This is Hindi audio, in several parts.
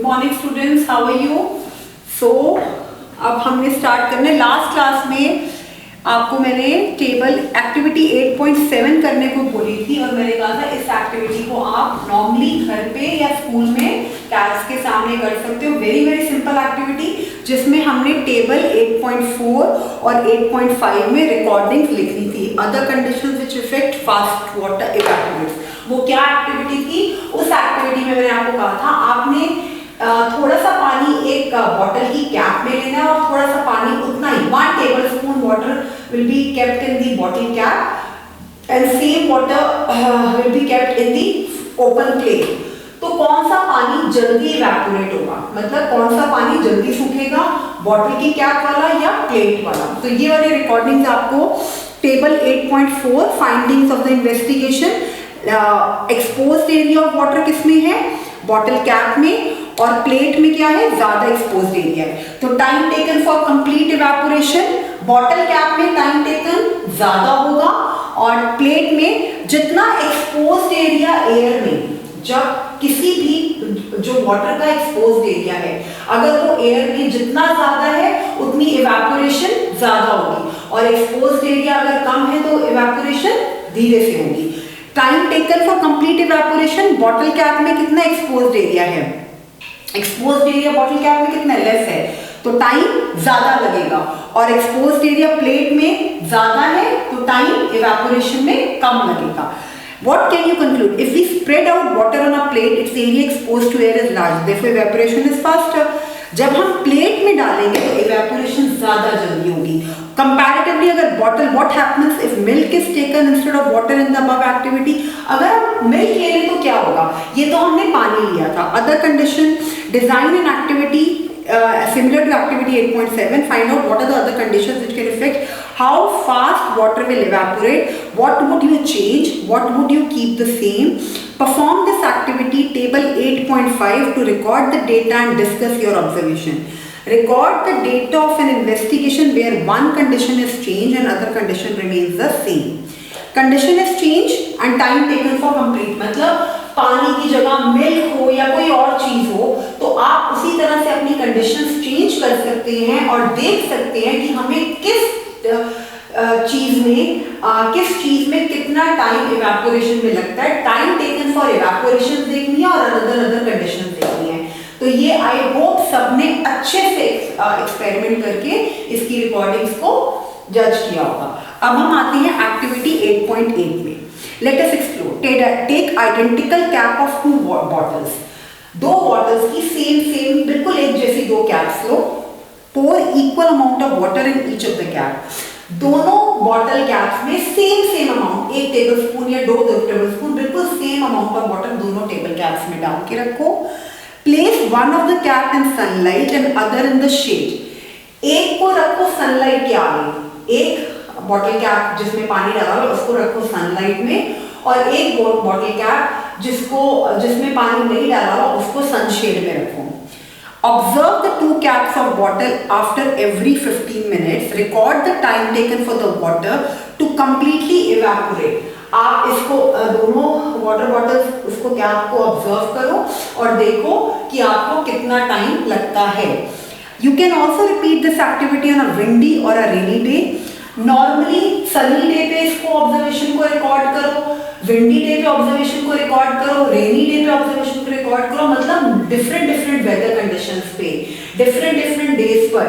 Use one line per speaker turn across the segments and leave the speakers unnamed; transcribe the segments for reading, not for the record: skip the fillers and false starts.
Morning students, how are you? So अब हमने स्टार्ट करने, लास्ट क्लास में आपको मैंने टेबल एक्टिविटी 8.7 करने को बोली थी और मैंने कहा था इस एक्टिविटी को आप नॉर्मली घर पे या स्कूल में क्लास के सामने कर सकते हो। वेरी वेरी सिंपल एक्टिविटी जिसमें हमने टेबल 8.4 और 8.5 में रिकॉर्डिंग्स लिखनी थी। Other conditions which effect fast water evaporates, वो क्या एक्टिविटी थी? उस एक्टिविटी में मैंने आपको कहा था आपने थोड़ा सा पानी एक बॉटल की कैप में लेना है और थोड़ा सा पानी उतना ही 1 tablespoon water will be kept in the bottle cap and same water will be kept in the open plate. तो कौन सा पानी जल्दी इवैपोरेट होगा, मतलब कौन सा पानी जल्दी सूखेगा, बॉटल की कैप वाला या प्लेट वाला? तो ये वाले रिकॉर्डिंग्स आपको table 8.4 findings of the investigation, exposed area of water किसमें है? बॉटल कैप में, और प्लेट में क्या है? ज्यादा एक्सपोज्ड एरिया है। तो time taken for complete evaporation, bottle cap में टाइम टेकन ज्यादा होगा और प्लेट में जितना एक्सपोज्ड एरिया एयर में, जब किसी भी जो वाटर का एक्सपोज्ड एरिया है अगर वो एयर में जितना ज्यादा है उतनी इवैपोरेशन ज्यादा होगी, और एक्सपोज्ड एरिया अगर कम है तो इवैपोरेशन धीरे से होगी। Time taken for complete evaporation, bottle cap में कितना एक्सपोज्ड एरिया है? एक्सपोज्ड एरिया बॉटल कैप में कितना लेस है, तो टाइम ज्यादा लगेगा, और एक्सपोज्ड एरिया प्लेट में ज्यादा है तो टाइम इवैपोरेशन में कम लगेगा। What can you conclude? If we spread out water on a plate, its area exposed to air is large, therefore evaporation is faster. जब हम प्लेट में डालेंगे तो इवेपोरेशन ज्यादा जल्दी होगी। कंपैरेटिवली अगर bottle, what happens if milk is taken instead of water in the above activity, अगर आप मिल्क ले लें तो क्या होगा? ये तो हमने पानी लिया था। Other condition, design an activity similar to activity 8.7, find out what are the other conditions which can affect how fast water will evaporate, what would you change, what would you keep the same. Perform this activity table 8.5 to record the data and discuss your observation. Record the data of an investigation where one condition is changed and other condition remains the same. Condition is changed and time taken for complete, मतलब पानी की जगह मिल्क हो या कोई और चीज हो तो आप उसी तरह से अपनी कंडीशंस चेंज कर सकते हैं और देख सकते हैं कि हमें किस चीज में कितना टाइम इवैपोरेशन में लगता है। टाइम टेकन फॉर इवैपोरेशन देखनी है और अदर कंडीशंस देखनी है। तो ये आई होप सबने अच्छे से एक्सपेरिमेंट करके इसकी रिकॉर्डिंग्स को जज किया होगा। अब हम आते हैं एक्टिविटी 8.8 में। Let us explore. Take identical cap of 2 bottles. 2 bottles की सेम बिल्कुल एक जैसी 2 caps low. Pour equal amount of water in each of the cap. दोनों बॉटल कैप्स में सेम अमाउंट, 1 टेबलस्पून या 2 टेबलस्पून, बिल्कुल सेम अमाउंट ऑफ वाटर दोनों टेबल कैप्स में डाल के रखो। Place one of the cap in sunlight and other in the shade. एक को रखो सनलाइट के आगे, एक बॉटल कैप जिसमें पानी डाला है उसको रखो सनलाइट में, और एक बॉटल कैप जिसमें पानी नहीं डाला हो उसको सनशेड में रखो। Observe the 2 caps of bottle after every 15 minutes. Record the time taken for the water to completely evaporate. आप इसको दोनों वाटर बॉटल्स उसको कैप को ऑब्जर्व करो और देखो कि आपको कितना टाइम लगता है। You can also repeat this activity on a windy or a rainy day. Normally sunny day पे इसको ऑब्जर्वेशन को रिकॉर्ड करो, विंडी डे पे ऑब्जर्वेशन को रिकॉर्ड करो, रेनी डे पे ऑब्जर्वेशन को रिकॉर्ड करो, मतलब डिफरेंट वेदर कंडीशंस पे डिफरेंट डेज पर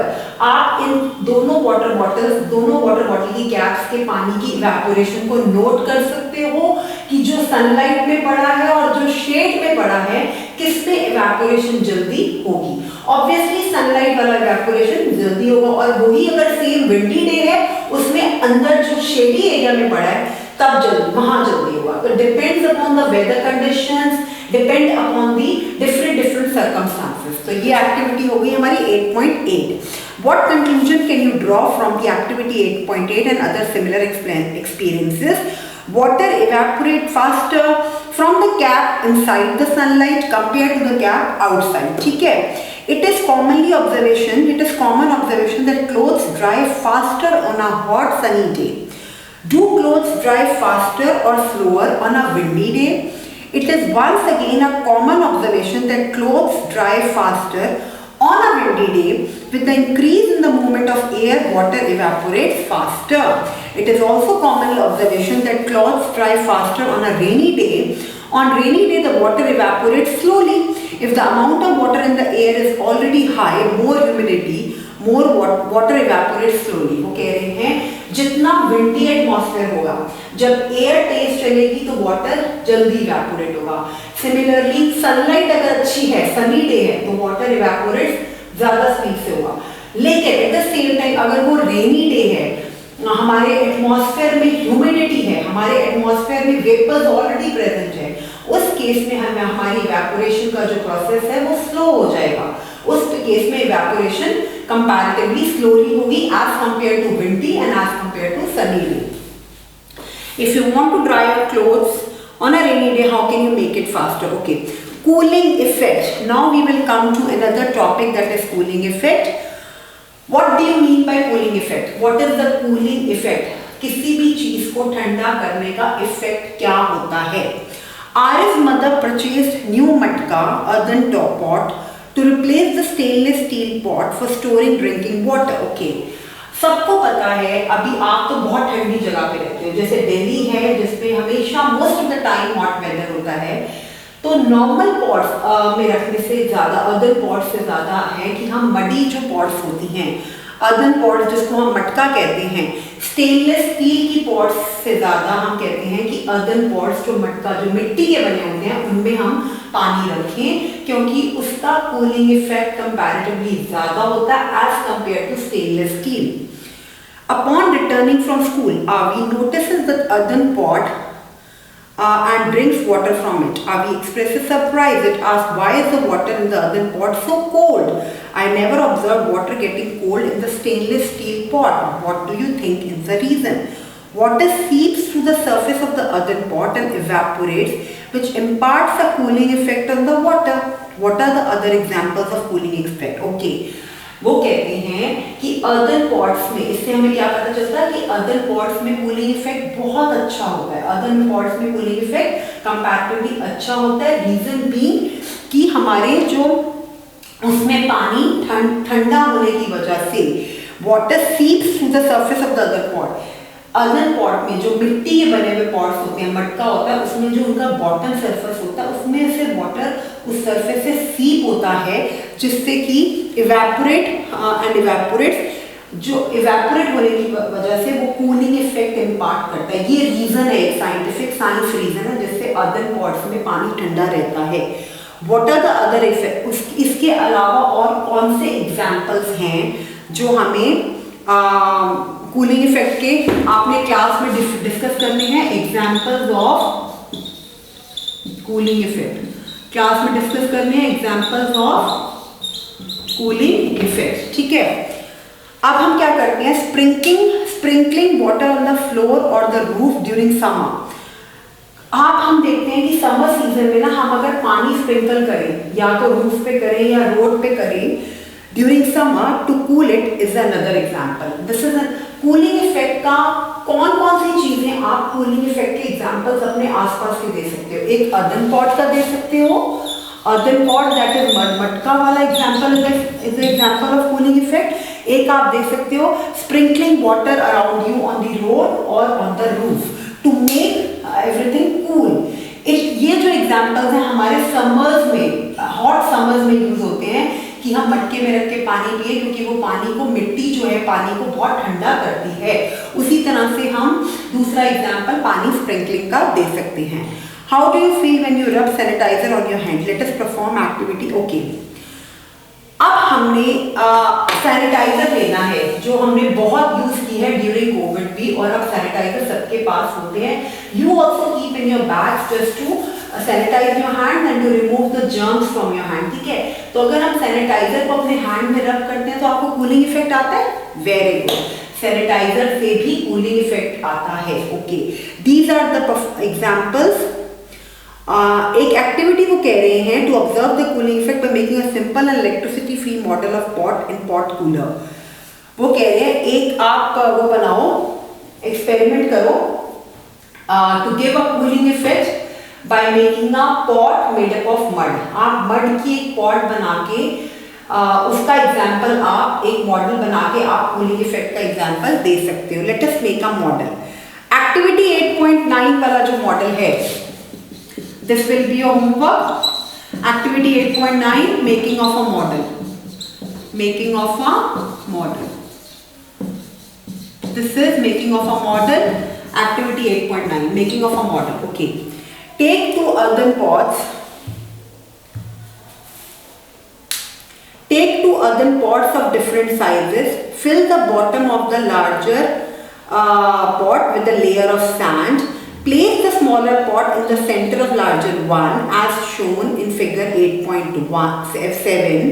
आप इन दोनों वाटर बॉटल की कैप्स के पानी की इवैपोरेशन को नोट कर सकते हो कि जो सनलाइट में पड़ा है और जो शेड में पड़ा है किस पे इवैपोरेशन जल्दी होगी। ऑब्वियसली सनलाइट वाला इवैपोरेशन जल्दी होगा, और वही अगर सेम विंडी डे है उसमें अंदर जो शेडी एरिया में पड़ा है तब वहां जल्दी होगा। तो depends upon the weather conditions, depend upon the different circumstances. तो ये एक्टिविटी हो गई हमारी 8.8। What conclusion can you draw from the activity 8.8 and other similar experiences? Water evaporate faster from the cap inside the sunlight compared to the cap outside. ठीक है? It is common observation that clothes dry faster on a hot sunny day. Do clothes dry faster or slower on a windy day? It is once again a common observation that clothes dry faster on a windy day. With the increase in the movement of air, water evaporates faster. It is also common observation that clothes dry faster on a rainy day. On rainy day, the water evaporates slowly. If the amount of water in the air is already high, more humidity, more water evaporates slowly. वो कह रहे हैं जितना विंडी एटमॉस्फेयर होगा, जब एयर तेज चलेगी तो वाटर जल्दी इवेपोरेट होगा. सिमिलरली सनलाइट अगर अच्छी है, सनी डे है, तो वाटर इवेपोरेट ज्यादा स्पीड से होगा. लेकिन एट द सेम टाइम अगर वो रेनी डे है, हमारे एटमॉस्फेयर में ह्यूमिडिटी है, हमारे एटमॉस्फेयर में वेपर्स ऑलरेडी प्रेजेंट है, उस केस में हमें हमारी इवेपोरेशन का जो प्रोसेस है वो स्लो हो जाएगा. उस केस में इवेपोरेशन comparatively slowly होगी as compared to windy and as compared to sunny day. If you want to dry your clothes on a rainy day, how can you make it faster? Okay, cooling effect. Now we will come to another topic, that is cooling effect. What do you mean by cooling effect? What is the cooling effect? किसी भी चीज को ठंडा करने का इफेक्ट क्या होता है? Arif's mother purchased new matka earthen top pot to replace the stainless steel pot for storing drinking water. Okay, सबको पता है, अभी आप तो बहुत ठंडी जगह पे रहते हो, जैसे दिल्ली है जिसमें हमेशा most of the time hot weather होता है, तो नॉर्मल पॉट्स में रखने से ज़्यादा, अदर पॉट्स से ज़्यादा है कि हम मडी जो पॉट्स होती हैं, अर्दन पॉट्स जिसको हम मटका कहते हैं, स्टेनलेस स्टील की पॉट्स से ज़्यादा हम कहते हैं कि अर्दन पॉट्स जो मटका जो मिट्टी के बने होते हैं उनमें हम पानी रखें, क्योंकि उसका कूलिंग इफेक्ट कंपैरेटिवली ज़्यादा होता है as compare to stainless steel. Upon returning from school, Avi notices the earthen pot and drinks water from it. Avi expresses surprise. It asks, why is the water in the earthen pot so cold? I never observed water getting cold in the stainless steel pot. What do you think is the reason? Water seeps through the surface of the earthen pot and evaporates, which imparts a cooling effect on the water. What are the other examples of cooling effect? Okay, वो कहते हैं कि अर्दन पॉट्स में, इससे हमें क्या पता चलता है कि अर्दन पॉट्स में कूलिंग इफेक्ट बहुत अच्छा होता है. अर्दन पॉट्स में कूलिंग इफेक्ट कंपैरेटिवली अच्छा होता है. रीजन बीइंग कि हमारे जो उसमें पानी ठंडा होने की वजह से water seeps through the surface of the earthen pot. Earthen pot में जो मिट्टी के बने हुए पॉट्स होते हैं, मटका होता है, उसमें जो उनका बॉटम सरफेस होता है उसमें से वाटर उस सरफेस से सीप होता है, जिससे कि इवेपोरेट एंड इवेपोरेट्स, जो इवेपोरेट होने की वजह से वो कूलिंग इफेक्ट इम्पार्ट करता है. ये रीजन है, एक साइंस रीजन है जिससे अर्दन पॉट्स में पानी ठंडा रहता है. What are the other effect? इसके अलावा और कौन से एग्जाम्पल्स हैं जो हमें कूलिंग इफेक्ट के आपने क्लास में डिस्कस करने हैं? Examples of cooling effect class में डिस्कस करने हैं, एग्जाम्पल्स ऑफ कूलिंग इफेक्ट. ठीक है, अब हम क्या करते हैं? Sprinkling water on the floor और द रूफ ड्यूरिंग समर. आप हम देखते हैं कि समर सीजन में ना हम अगर पानी स्प्रिंकल करें, या तो रूफ पे करें या रोड पे करें during summer to cool it, is another example. This is cooling effect का कौन कौन सी चीजें आप कूलिंग इफेक्ट के एग्जांपल्स अपने आसपास के दे सकते हो? एक अर्दन पॉट का दे सकते हो. अर्दन पॉट दैट इज मटका वाला example is example of cooling effect. एक आप दे सकते हो sprinkling water around you on the road और on the roof to make everything cool. ये जो एग्जांपल्स हैं हमारे समर्स में, हॉट समर्स में यूज होते हैं कि हम मटके में रख के पानी पिए, क्योंकि वो पानी को, मिट्टी जो है पानी को बहुत ठंडा करती है. उसी तरह से हम दूसरा एग्जांपल पानी स्प्रिंकलिंग का दे सकते हैं. How do you feel when you rub sanitiser on your hand? Let us perform activity. Okay, अब हमने सैनिटाइजर लेना है जो हमने बहुत यूज की है ड्यूरिंग कोविड भी, और अब सैनिटाइजर सबके पास होते हैं. You also keep in your bags just to sanitise your hand and to remove the germs from your hand. ठीक है, तो अगर हम सैनिटाइजर को अपने हैंड में रब करते हैं तो आपको कूलिंग इफेक्ट आता है. वेरी गुड, सैनिटाइजर से भी कूलिंग इफेक्ट आता है. Okay, these are the examples. एक एक्टिविटी वो कह रहे हैं to observe the cooling effect by making a simple and electricity free model of pot in pot cooler. वो कह रहे हैं एक आप वो बनाओ, एक्सपेरिमेंट करो to give a cooling effect by making a pot made up of mud. आप मड की एक पॉट बना के उसका एग्जाम्पल, आप एक मॉडल बना के आप कूलिंग इफेक्ट का एग्जाम्पल दे सकते हो। Let us make a model. Activity 8.9 वाला जो मॉडल है, this will be your homework. Activity 8.9 making of a model, making of a model. This is making of a model, activity 8.9, making of a model. Okay. Take 2 earthen pots. Take 2 earthen pots of different sizes. Fill the bottom of the larger pot with a layer of sand. Place the smaller pot in the center of larger one as shown in figure 8.7.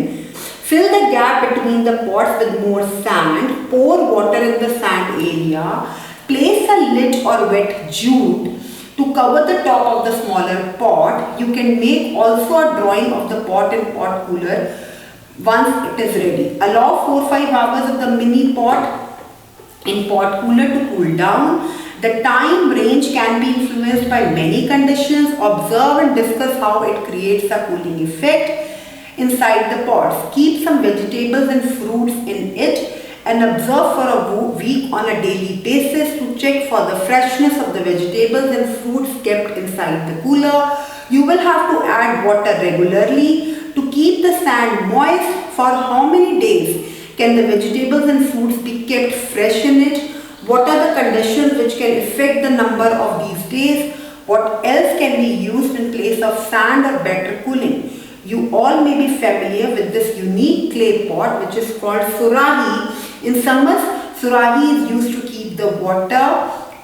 Fill the gap between the pots with more sand. Pour water in the sand area. Place a lid or wet jute to cover the top of the smaller pot. You can make also a drawing of the pot and pot cooler once it is ready. Allow 4-5 hours of the mini pot in pot cooler to cool down. The time range can be influenced by many conditions. Observe and discuss how it creates a cooling effect inside the pots. Keep some vegetables and fruits in it and observe for a week on a daily basis to check for the freshness of the vegetables and fruits kept inside the cooler. You will have to add water regularly to keep the sand moist. For how many days can the vegetables and fruits be kept fresh in it? What are the conditions which can affect the number of these days? What else can be used in place of sand or better cooling? You all may be familiar with this unique clay pot which is called surahi. In summers, surahi is used to keep the water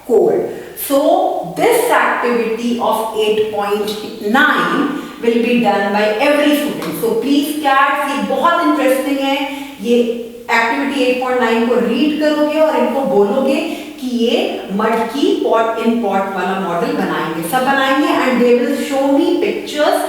cold. So this activity of 8.9 will be done by every student. So please cats, ये बहुत interesting है। ये activity 8.9 को read करोगे और इनको बोलोगे कि ये मड की pot in pot वाला मॉडल बनाएंगे। सब बनाएंगे and they will show me pictures.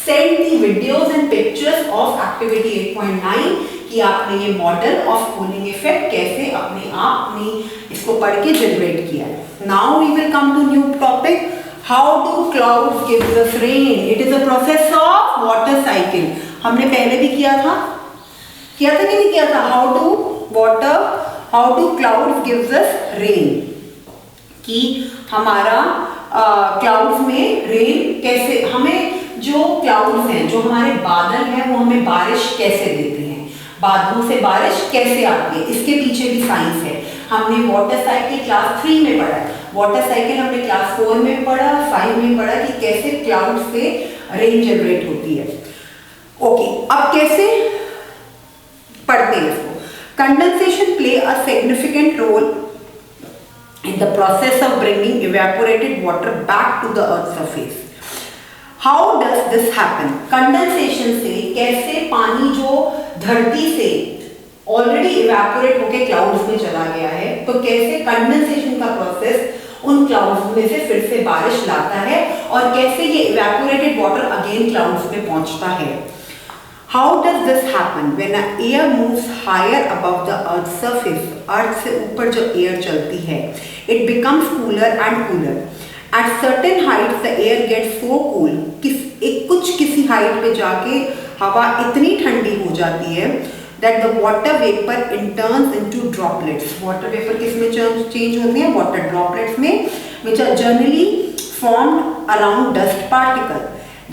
Send the videos and pictures of activity 8.9 कि आपने ये मॉडल ऑफ कूलिंग इफेक्ट कैसे अपने आप में इसको पढ़ के जनरेट किया है। Now we will come to new topic. How do clouds give us rain? It is a process of water cycle. हमने पहले भी किया था कि नहीं किया था? How do clouds gives us rain? कि हमारा क्लाउड्स में रेन कैसे, हमें जो क्लाउड्स हैं, जो हमारे बादल हैं, वो हमें बारिश कैसे देते हैं, बादलों से बारिश कैसे आती है, इसके पीछे भी साइंस है। हमने वाटर साइकिल क्लास 3 में पढ़ा है, वाटर साइकिल हमने क्लास 4 में पढ़ा, 5 में पढ़ा कि कैसे क्लाउड से रेन जनरेट होती है। ओके, अब कैसे पढ़ते हैं इसको। Condensation play a significant role in the process of bringing evaporated water back to the earth's surface. How does this happen? Condensation से कैसे पानी जो धरती से ऑलरेडी इवेपोरेट होके क्लाउड्स में चला गया है, तो कैसे कंडेंसेशन का प्रोसेस उन क्लाउड्स में से फिर से बारिश लाता है और कैसे ये इवेपोरेटेड वाटर अगेन क्लाउड्स में पहुंचता है। How does this happen? When an air moves higher above the Earth's surface, अर्थ से ऊपर जो एयर चलती है, it becomes cooler and cooler. At certain heights, the air gets so cool. किसी हाइट पे जाके हवा इतनी ठंडी हो जाती है that the water vapor turns into droplets. Water vapor किस में चेंज होती है? Water droplets में, which are generally formed around dust particle.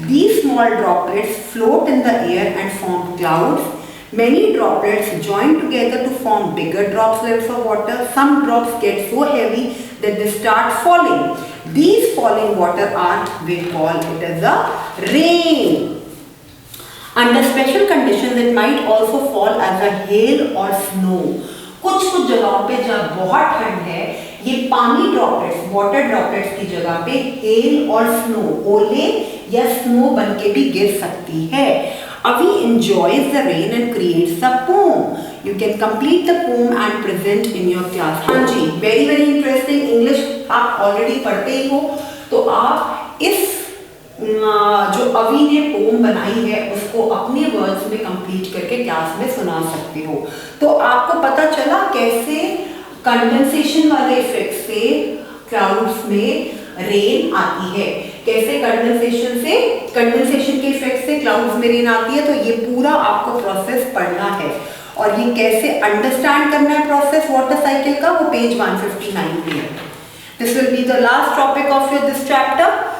These small droplets float in the air and form clouds. Many droplets join together to form bigger droplets of water. Some drops get so heavy that they start falling. These falling water art, we call it as a rain. Under special conditions, it might also fall as a hail or snow. कुछ जगहों पे जब बहुत ठंड है, ये पानी ड्रॉपलेट्स, वाटर ड्रॉपलेट्स की जगह पे हेल और स्नो, ओले या स्नो बन के भी गिर सकती है। Avi enjoys the rain and creates a poem. You can complete the poem and present in your class. हाँ जी, very interesting. English आप ऑलरेडी पढ़ते ही हो, तो आप इस जो अवी ने पोम बनाई है उसको अपने वर्ड्स में कंप्लीट करके क्लास में सुना सकते हो। तो आपको पता चला कैसे कंडेंसेशन वाले इफेक्ट से क्लाउड्स में रेन आती है। कैसे? कंडेंसेशन से, कंडेंसेशन के इफेक्ट से क्लाउड्स में रेन आती है। तो ये पूरा आपको प्रोसेस पढ़ना है और ये कैसे अंडरस्टैंड करना है प्रोसेस वाटर साइकिल का, वो पेज 159 पे है। This will be the last topic of your this chapter.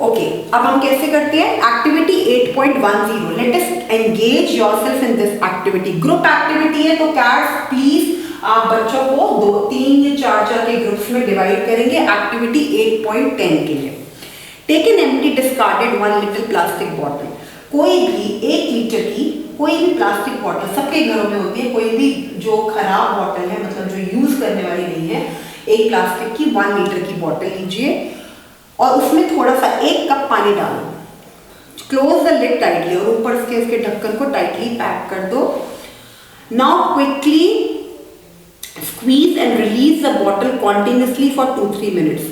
Okay, अब हम कैसे करते हैं? Activity 8.10, let us engage yourself in this activity. Group activity है, तो कैट्स प्लीज आप बच्चों को 2, 3 या 4 के ग्रुप्स में डिवाइड करेंगे एक्टिविटी 8.10 के लिए। Take an empty discarded 1 litre plastic bottle. कोई भी 1 लीटर की कोई भी प्लास्टिक बॉटल सबके घरों में होती है, कोई भी जो खराब बॉटल है, मतलब जो यूज करने वाली नहीं है, एक प्लास्टिक की 1 लीटर की बॉटल लीजिए और उसमें थोड़ा सा 1 कप पानी डालो। क्लोज द लिड टाइटली और ऊपर से इसके ढक्कन को टाइटली पैक कर दो। Now quickly squeeze and release the bottle continuously for 2-3 minutes.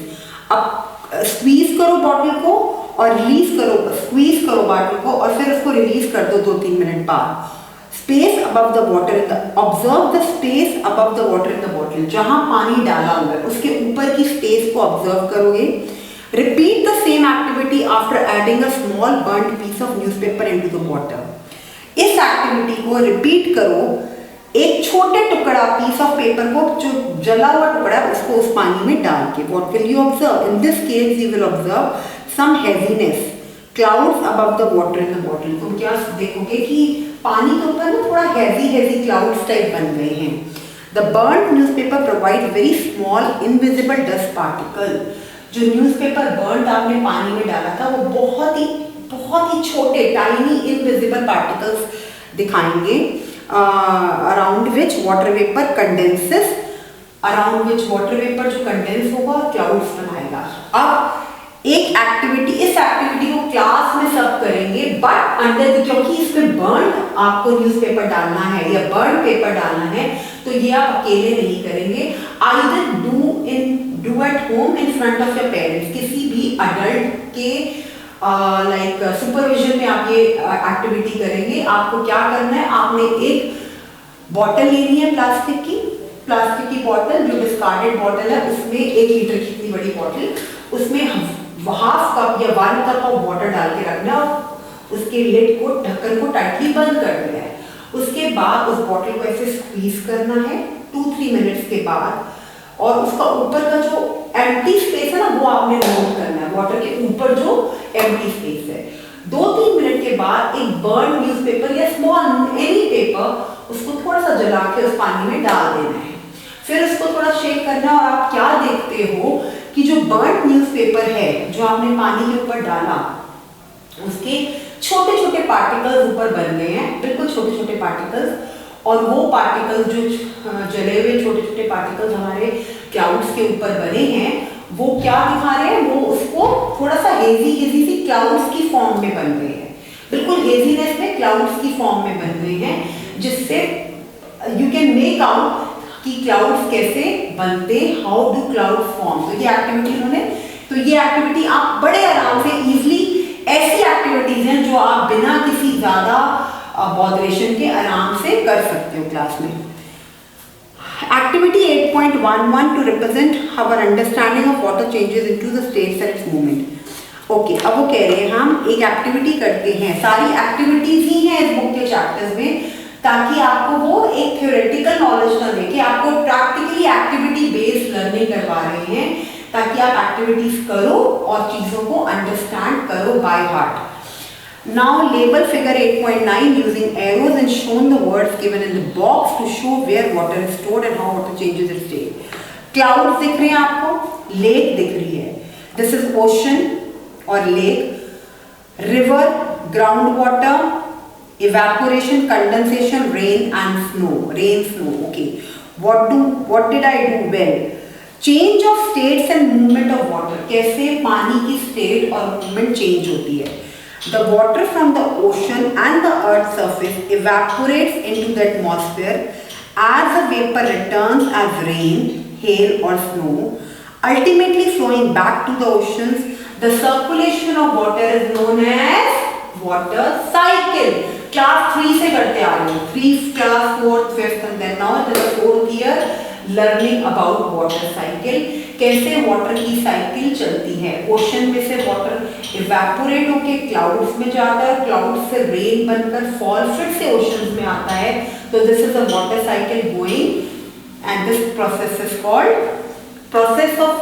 अब स्क्वीज करो बॉटल को और रिलीज करो, स्क्वीज करो बॉटल को और फिर उसको रिलीज कर दो 2-3 मिनट बाद। Space above the water in the, observe the space above the water in the bottle. जहां पानी डाला हुआ है उसके ऊपर की स्पेस को ऑब्जर्व करोगे। Repeat the same activity after adding a small burnt piece of newspaper into the water. इस एक्टिविटी को रिपीट करो, एक छोटे टुकड़ा पीस ऑफ पेपर को, जो जला हुआ टुकड़ा उसको उस पानी में डाल के। What will you observe? In this case you will observe some heaviness, clouds above the water in the bottle. तुम क्या देखोगे कि पानी के ऊपर ना थोड़ा heavy clouds टाइप बन गए हैं। The burnt newspaper provides very small invisible dust particle. जो न्यूज़पेपर बर्न आपने पानी में डाला था वो बहुत ही छोटे टाइनी इनविजिबल पार्टिकल्स दिखाएंगे, around which water vapour condenses, around which water vapour जो कंडेंस होगा क्लाउड्स बनाएगा। अब एक एक्टिविटी, इस एक्टिविटी को क्लास में सब करेंगे, बट अंडर, क्योंकि इसमें बर्न आपको न्यूज़पेपर डालना है या बर्न पेपर डालना है, तो ये आप अकेले नहीं करेंगे। Either do at home in front of your parents, किसी भी अडल्ट के लाइक सुपरविजन में आप ये एक्टिविटी करेंगे। आपको क्या करना है? आपने एक बॉटल लेनी है प्लास्टिक की बॉटल, जो डिस्कार्डेड बॉटल है, उसमें 1 लीटर की इतनी बड़ी बॉटल, उसमें हाफ कप या 1 कप ऑफ वाटर डाल के रखना और उसके लिड को, ढक्कन को टाइटली बंद कर देना है। उसके बाद उस बॉटल को ऐसे स्क्वीज करना है 2-3 मिनट्स के बाद, और उसका ऊपर का जो एम्प्टी स्पेस है ना वो आपने नोट करना है, वाटर के ऊपर जो एम्प्टी स्पेस है। 2-3 मिनट के बाद एक बर्न न्यूज़पेपर या स्मॉल एनी पेपर, उसको थोड़ा सा जला के उस पानी में डाल देना है। फिर उसको थोड़ा शेक करना है और आप क्या देखते हो कि जो बर्न न्यूज़पेपर है जो आपने पानी के ऊपर डाला, उसके छोटे छोटे पार्टिकल्स ऊपर बन गए हैं, बिल्कुल छोटे छोटे पार्टिकल्स। और वो पार्टिकल्स जो जले हुए छोटे छोटे पार्टिकल्स हमारे क्लाउड्स के ऊपर बने हैं, वो क्या दिखा रहे हैं? वो उसको थोड़ा सा हेजी सी क्लाउड्स की फॉर्म में बन गए हैं, बिल्कुल हेजीनेस में क्लाउड्स की फॉर्म में बन गए हैं, जिससे यू कैन मेक आउट कि क्लाउड्स कैसे बनते, हाउ डू क्लाउड्स फॉर्म। तो ये एक्टिविटी उन्होंने, तो ये एक्टिविटी आप बड़े आराम से इजीली, ऐसी एक्टिविटीज हैं जो आप बिना किसी ज्यादा बॉदरेशन के आराम से कर सकते हो क्लास में। Activity 8.11 to represent our understanding of water changes into the states and its movement. Okay, अब वो कह रहे हैं हम एक एक्टिविटी करते हैं, सारी एक्टिविटीज ही हैं इस बुक के चैप्टर्स में, ताकि आपको वो एक थ्योरेटिकल नॉलेज ना देके आपको प्रैक्टिकली एक्टिविटी बेस्ड लर्निंग करवा रहे हैं, ताकि आप एक्टिविटीज करो और चीजों को अंडरस्टैंड करो by heart. Now label figure 8.9 using arrows and shown the words given in the box to show where water is stored and how water changes its state. Clouds दिख रहे हैं आपको, lake दिख रही है, this is ocean और lake, river, ground water, evaporation, condensation, rain and snow, rain, snow. Okay, what did I do well? Change of states and movement of water, कैसे पानी की state और movement change होती है। The water from the ocean and the earth's surface evaporates into the atmosphere as the vapor returns as rain, hail or snow, ultimately flowing back to the oceans. The circulation of water is known as water cycle. Class 3 से करते आ रहे हो, 3 class 4th 5th and then now it is the 4th year. Learning about water cycle, कैसे वाटर की साइकिल चलती है। ओशन में से वाटर इवेपोरेट होके क्लाउड्स में जाता है, क्लाउड्स से रेन बनकर फॉल फिर से ओशंस में आता है। तो this is a water cycle going and this process is called process of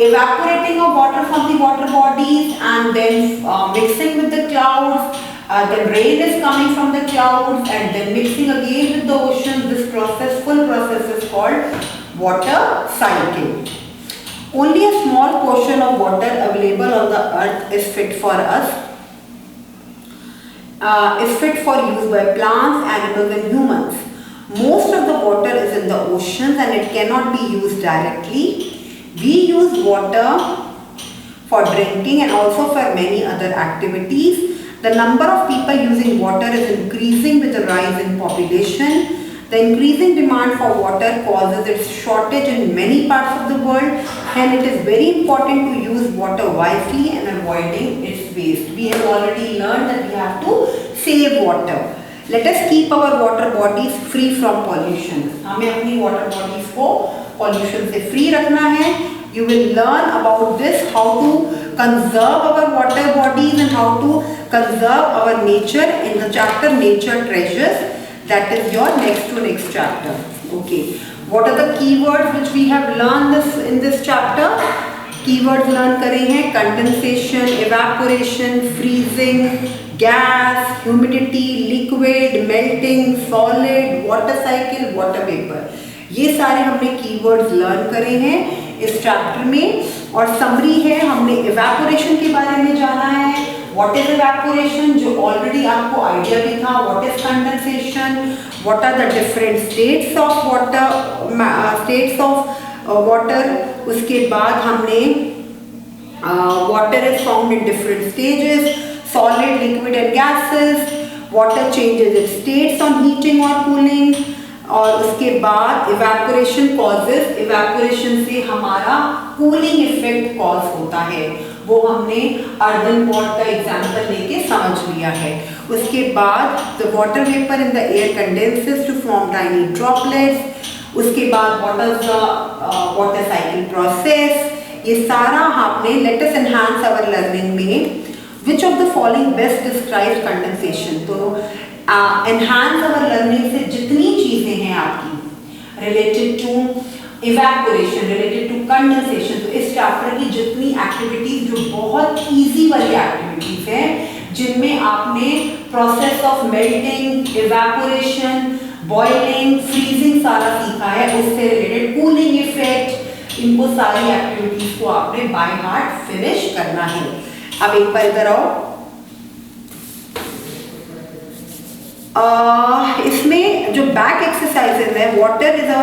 evaporating of water from the water bodies and then mixing with the clouds. Then rain is coming from the clouds and then mixing again with the ocean. This process, full process is called water cycle. Only a small portion of water available on the earth is fit for us. Is fit for use by plants, animals and humans. Most of the water is in the oceans and it cannot be used directly. We use water for drinking and also for many other activities. The number of people using water is increasing with the rise in population. The increasing demand for water causes its shortage in many parts of the world, and it is very important to use water wisely and avoiding its waste. We have already learned that we have to save water. Let us keep our water bodies free from pollution. हमें अपनी water bodies को pollution से free रखना है. You will learn about this, how to conserve our water bodies and how to conserve our nature in the chapter Nature Treasures. That is your next chapter. Okay. What are the keywords which we have learned in this chapter? Keywords learn करे हैं condensation, evaporation, freezing, gas, humidity, liquid, melting, solid, water cycle, water vapor. ये सारे हमने keywords learn करे हैं इस chapter में. और summary है, हमने evaporation के बारे में जाना है. What is evaporation? जो already आपको idea भी था. What is condensation? What are the different states of water? Water. उसके बाद हमने water is found in different stages. Solid, liquid and gases. Water changes its states on heating or cooling. और उसके बाद evaporation causes, evaporation से हमारा cooling effect cause होता है. वो हमने अर्दन पॉट का एग्जाम्पल लेके समझ लिया है. उसके बाद the water vapor in the air condenses to form tiny droplets. उसके बाद what is the water cycle process. ये सारा आपने let us enhance our learning में which of the following best describes condensation. तो enhance our learning से जितनी चीजें हैं आपकी related to evaporation, related to condensation, तो इस चैप्टर की जितनी एक्टिविटीज जो बहुत इजी वाली एक्टिविटीज हैं, जिनमें आपने process of melting, evaporation, boiling, freezing सारा सीखा है, उससे रिलेटेड कूलिंग इफेक्ट, इनको सारी एक्टिविटीज को आपने बाय हार्ट फिनिश करना है. अब एक बार इधर आओ. इसमें जो बैक एक्सरसाइजेज है, water is a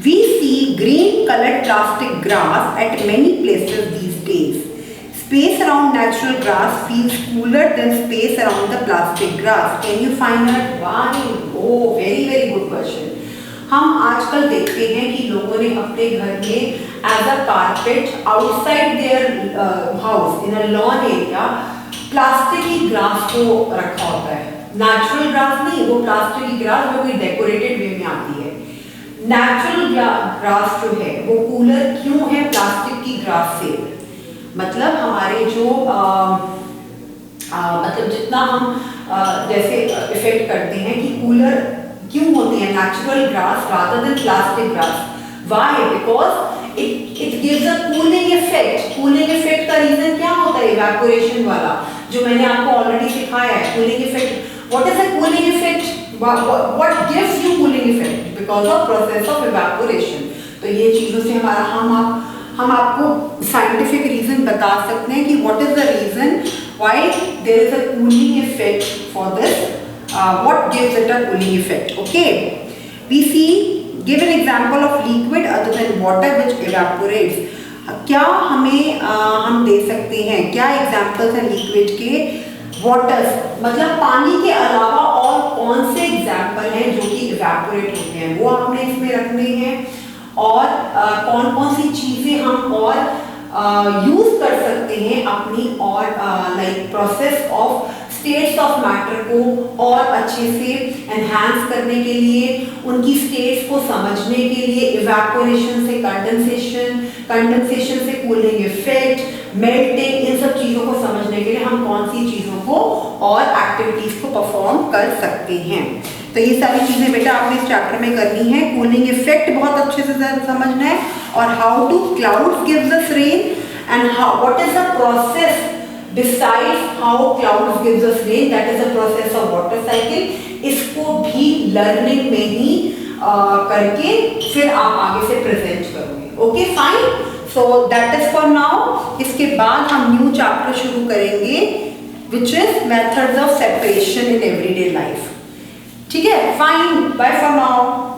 we see green colored plastic grass at many places these days. Space around natural grass feels cooler than space around the plastic grass. Can you find out why? Oh, very good question. हम आजकल देखते हैं कि लोगों ने अपने घर में as a carpet outside their house in a lawn area plastic की ग्रास को रखा होता है. नेचुरल ग्रास नहीं, वो प्लास्टिक की ग्रास जो कोई डेकोरेटेड वे में आती है. नेचुरल ग्रास जो है वो कूलर क्यों है प्लास्टिक की ग्रास से? मतलब हमारे जो मतलब जितना हम जैसे इफेक्ट करते हैं कि कूलर क्यों होते हैं natural grass rather than plastic grass. Why? Because it gives a cooling effect. Cooling effect का रीजन क्या होता है? इवैपोरेशन वाला जो मैंने आपको ऑलरेडी सिखाया है. Cooling effect, what is a cooling effect? What gives you cooling effect? Because of process of evaporation. तो ये चीजों से हमारा हम आपको scientific reason बता सकते हैं कि what is the reason why there is a cooling effect for this. What gives it a cooling effect? Okay. We see, give an example of liquid other than water which evaporates. क्या हमें हम दे सकते हैं? क्या एग्जाम्पल्स हैं लिक्विड के? वाटर्स मतलब पानी के अलावा और कौन से एग्जाम्पल हैं जो कि इवेपोरेट होते हैं, वो आपने इसमें रखने हैं. और कौन कौन सी चीजें हम और यूज कर सकते हैं अपनी और like process of states of matter को और अच्छे से एनहांस करने के लिए, उनकी स्टेट्स को समझने के लिए, इवैपोरेशन से कंडेंसेशन, कंडेंसेशन से कूलिंग इफेक्ट, मेल्टिंग, इन सब चीजों को समझने के लिए हम कौन सी चीजों को और एक्टिविटीज को परफॉर्म कर सकते हैं। तो ये सारी चीजें बेटा आपने इस चैप्टर में करनी है। कूलिंग इफेक्ट बहुत अच्छे से समझना है, और how do clouds gives us rain and how what is the process besides how clouds gives us rain, that is a process of water cycle. इसको भी लर्निंग में ही करके फिर आप आगे से प्रेजेंट करोगे। Okay fine, so that is for now. इसके बाद हम न्यू चैप्टर शुरू करेंगे which is methods of separation in everyday life. ठीक है, फाइन, बाय फॉर नाउ।